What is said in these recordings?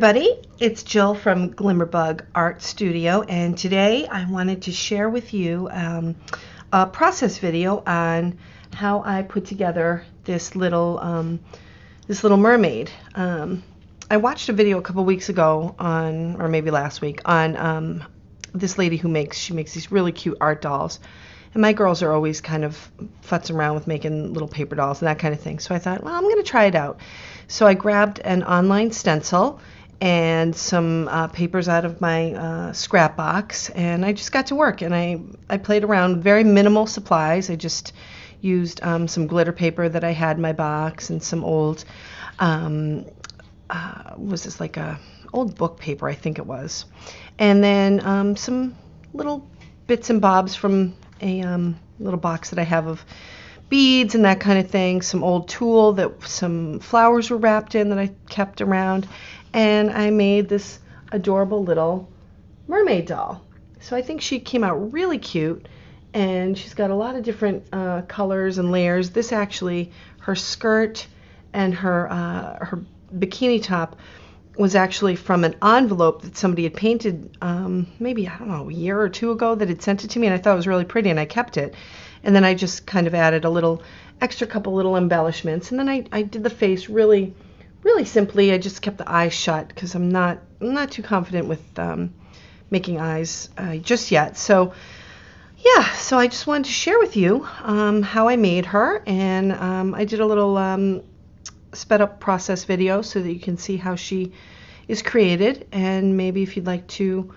everybody, it's Jill from Glimmerbug Art Studio, and today I wanted to share with you a process video on how I put together this little mermaid. I watched a video a couple weeks ago on, or maybe last week, on this lady who makes these really cute art dolls. And my girls are always kind of futzing around with making little paper dolls and that kind of thing. So I thought, well, I'm going to try it out. So I grabbed an online stencil and some papers out of my scrap box, and I just got to work. And I played around with very minimal supplies. I just used some glitter paper that I had in my box and some old, was this like a old book paper, I think it was. And then some little bits and bobs from a little box that I have of beads and that kind of thing, some old tulle that some flowers were wrapped in that I kept around, and I made this adorable little mermaid doll. So I think she came out really cute, and she's got a lot of different colors and layers. This actually, her skirt and her bikini top was actually from an envelope that somebody had painted maybe, I don't know, a year or two ago, that had sent it to me, and I thought it was really pretty, and I kept it. And then I just kind of added a little extra couple little embellishments, and then I did the face really simply. I just kept the eyes shut because I'm not too confident with making eyes just yet. So yeah, so I just wanted to share with you how I made her, and I did a little sped up process video so that you can see how she is created, and maybe if you'd like to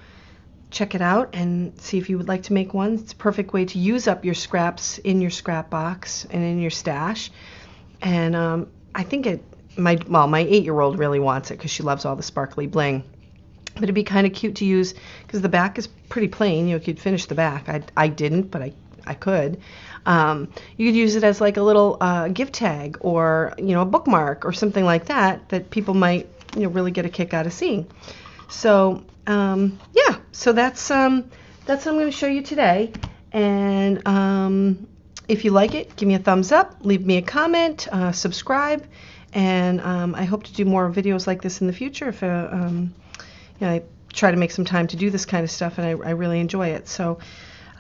check it out and see if you would like to make one. It's a perfect way to use up your scraps in your scrap box and in your stash. And I think my 8-year-old really wants it because she loves all the sparkly bling. But it'd be kind of cute to use because the back is pretty plain. You could finish the back. I didn't, but I could. You could use it as like a little gift tag, or a bookmark or something like that people might really get a kick out of seeing. So yeah, so that's what I'm going to show you today. And if you like it, give me a thumbs up, leave me a comment, subscribe, and I hope to do more videos like this in the future. If I try to make some time to do this kind of stuff, and I really enjoy it. So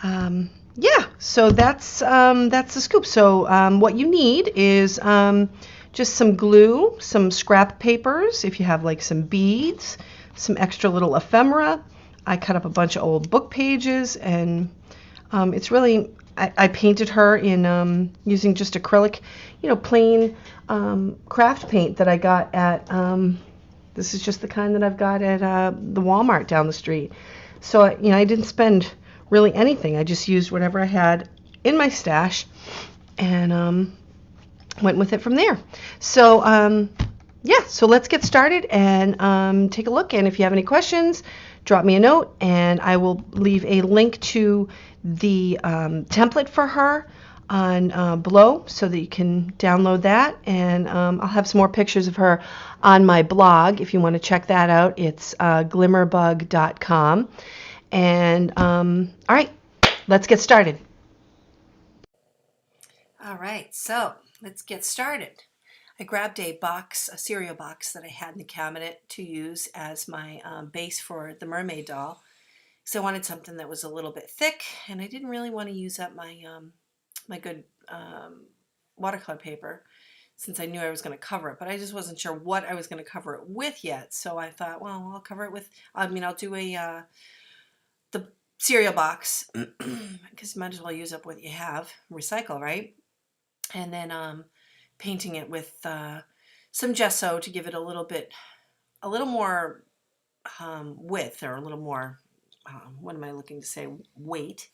yeah, so that's the scoop. So what you need is just some glue, some scrap papers, if you have like some beads, some extra little ephemera. I cut up a bunch of old book pages, and it's really, I painted her in using just acrylic, plain craft paint that I got at, this is just the kind that I've got at the Walmart down the street. So, I didn't spend really anything. I just used whatever I had in my stash and went with it from there. So yeah, so let's get started and take a look. And if you have any questions, drop me a note, and I will leave a link to the template for her on below so that you can download that. And I'll have some more pictures of her on my blog if you want to check that out. It's glimmerbug.com. And all right, let's get started. All right, so let's get started. I grabbed a cereal box that I had in the cabinet to use as my base for the mermaid doll. So I wanted something that was a little bit thick, and I didn't really want to use up my my good watercolor paper, since I knew I was going to cover it, but I just wasn't sure what I was going to cover it with yet. So I thought, well, I'll cover it with, I'll do the cereal box because you might as well use up what you have, recycle, right? And then painting it with some gesso to give it a little more width, or a little more, what am I looking to say, weight.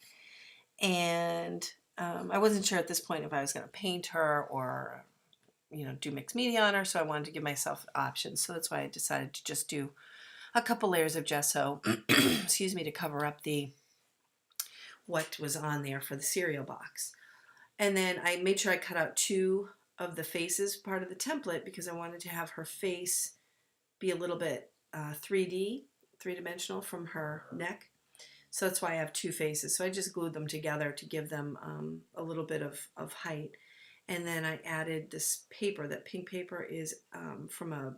And I wasn't sure at this point if I was going to paint her or do mixed media on her, so I wanted to give myself options. So that's why I decided to just do a couple layers of gesso excuse me, to cover up what was on there for the cereal box. And then I made sure I cut out 2 of the faces part of the template, because I wanted to have her face be a little bit 3-dimensional from her neck. So that's why I have 2 faces. So I just glued them together to give them a little bit of height. And then I added this paper. That pink paper is from a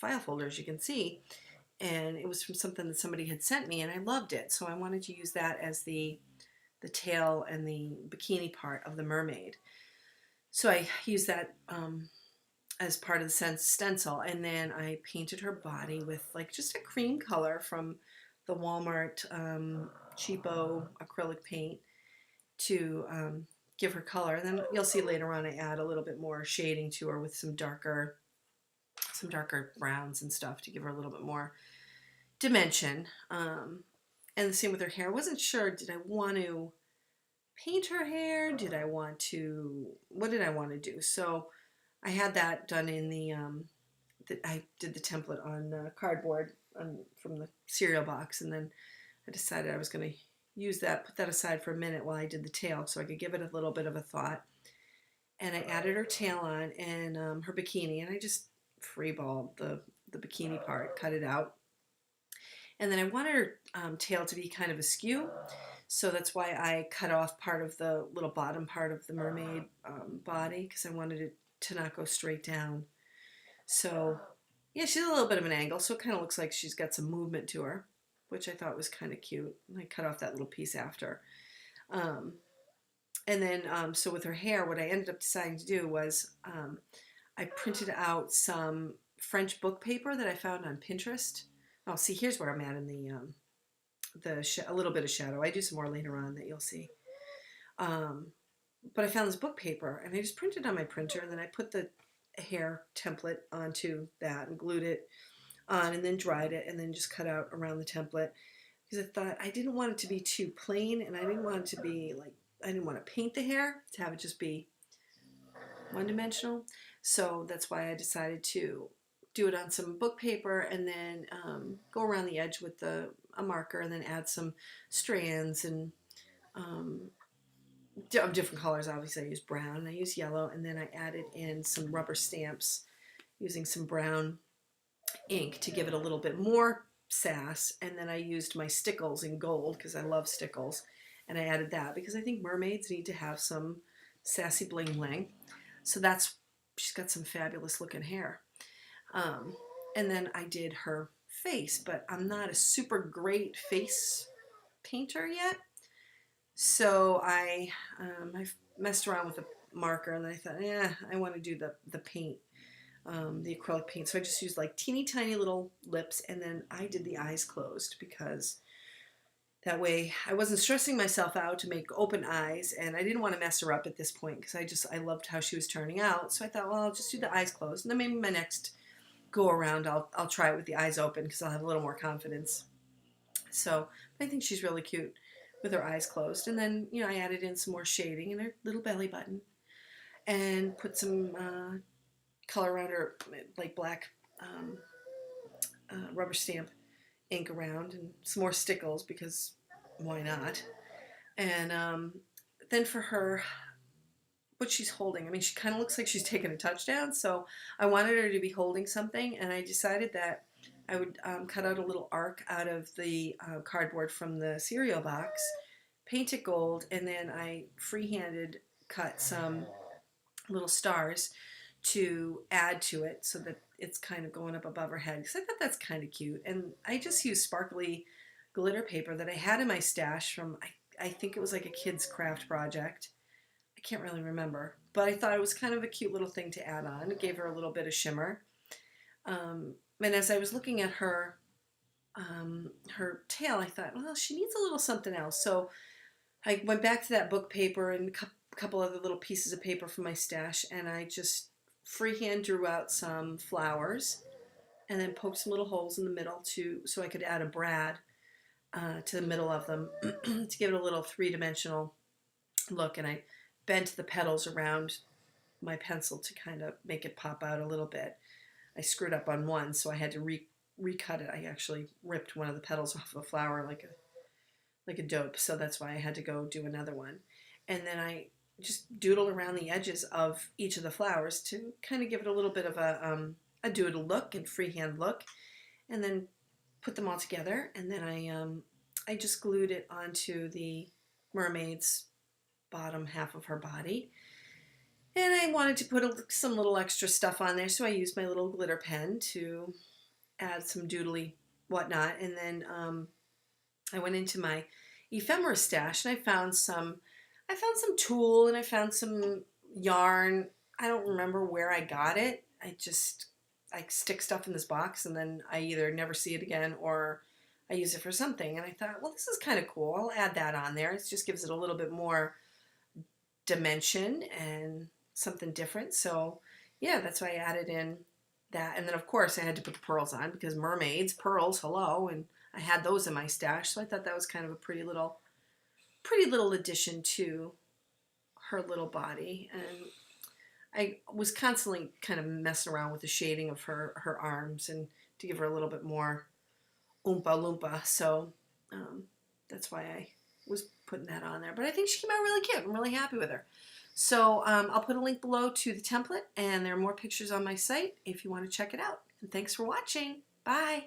file folder, as you can see, and it was from something that somebody had sent me, and I loved it. So I wanted to use that as the tail and the bikini part of the mermaid. So I used that as part of the stencil, and then I painted her body with like just a cream color from the Walmart cheapo acrylic paint to give her color. And then you'll see later on I add a little bit more shading to her with some darker browns and stuff to give her a little bit more dimension. And the same with her hair. I wasn't sure, did I want to paint her hair? What did I want to do? So I had that done in the, I did the template on cardboard from the cereal box, and then I decided I was going to use that, put that aside for a minute while I did the tail so I could give it a little bit of a thought. And I added her tail on and her bikini, and I just freeballed the bikini part, cut it out. And then I wanted her tail to be kind of askew, so that's why I cut off part of the little bottom part of the mermaid body, because I wanted it to not go straight down. So yeah, she's a little bit of an angle, so it kind of looks like she's got some movement to her, which I thought was kind of cute. And I cut off that little piece after. And then, so with her hair, what I ended up deciding to do was I printed out some French book paper that I found on Pinterest. Oh, see, here's where I'm at in a little bit of shadow. I do some more later on that you'll see. But I found this book paper, and I just printed on my printer, and then I put the hair template onto that and glued it on, and then dried it, and then just cut out around the template, because I thought I didn't want it to be too plain, and I didn't want it to be like, I didn't want to paint the hair to have it just be one-dimensional. So that's why I decided to do it on some book paper, and then go around the edge with a marker, and then add some strands and of different colors. Obviously I used brown, and I used yellow, and then I added in some rubber stamps using some brown ink to give it a little bit more sass. And then I used my stickles in gold, because I love stickles, and I added that because I think mermaids need to have some sassy bling bling. So she's got some fabulous looking hair. And then I did her face, but I'm not a super great face painter yet. So I messed around with a marker, and then I thought, I want to do the paint, the acrylic paint. So I just used like teeny tiny little lips, and then I did the eyes closed, because that way I wasn't stressing myself out to make open eyes, and I didn't want to mess her up at this point, because I loved how she was turning out. So I thought, well, I'll just do the eyes closed, and then maybe my next go around I'll try it with the eyes open, because I'll have a little more confidence. So I think she's really cute with her eyes closed. And then, I added in some more shading in her little belly button, and put some color around her, like black rubber stamp ink around, and some more stickles, because why not? And then for her, what she's holding, she kind of looks like she's taking a touchdown, so I wanted her to be holding something, and I decided that I would cut out a little arc out of the cardboard from the cereal box, paint it gold, and then I freehanded cut some little stars to add to it, so that it's kind of going up above her head, because I thought that's kind of cute. And I just used sparkly glitter paper that I had in my stash from, I think it was like a kid's craft project. I can't really remember, but I thought it was kind of a cute little thing to add on. It gave her a little bit of shimmer. And as I was looking at her tail, I thought, well, she needs a little something else. So I went back to that book paper and a couple other little pieces of paper from my stash, and I just freehand drew out some flowers, and then poked some little holes in the middle so I could add a brad to the middle of them to give it a little three-dimensional look. And I bent the petals around my pencil to kind of make it pop out a little bit. I screwed up on one, so I had to recut it. I actually ripped one of the petals off of a flower like a dope, so that's why I had to go do another one. And then I just doodled around the edges of each of the flowers to kind of give it a little bit of a doodle look and freehand look, and then put them all together. And then I just glued it onto the mermaid's bottom half of her body. And I wanted to put some little extra stuff on there, so I used my little glitter pen to add some doodly whatnot. And then I went into my ephemera stash and I found some tulle and I found some yarn. I don't remember where I got it. I stick stuff in this box and then I either never see it again or I use it for something. And I thought, well, this is kind of cool. I'll add that on there. It just gives it a little bit more dimension and something different. So yeah, that's why I added in that. And then of course I had to put the pearls on because mermaids, pearls, hello. And I had those in my stash. So I thought that was kind of a pretty little addition to her little body. And I was constantly kind of messing around with the shading of her arms and to give her a little bit more oompa loompa. So that's why I was putting that on there. But I think she came out really cute. I'm really happy with her. So I'll put a link below to the template, and there are more pictures on my site if you want to check it out. And thanks for watching. Bye.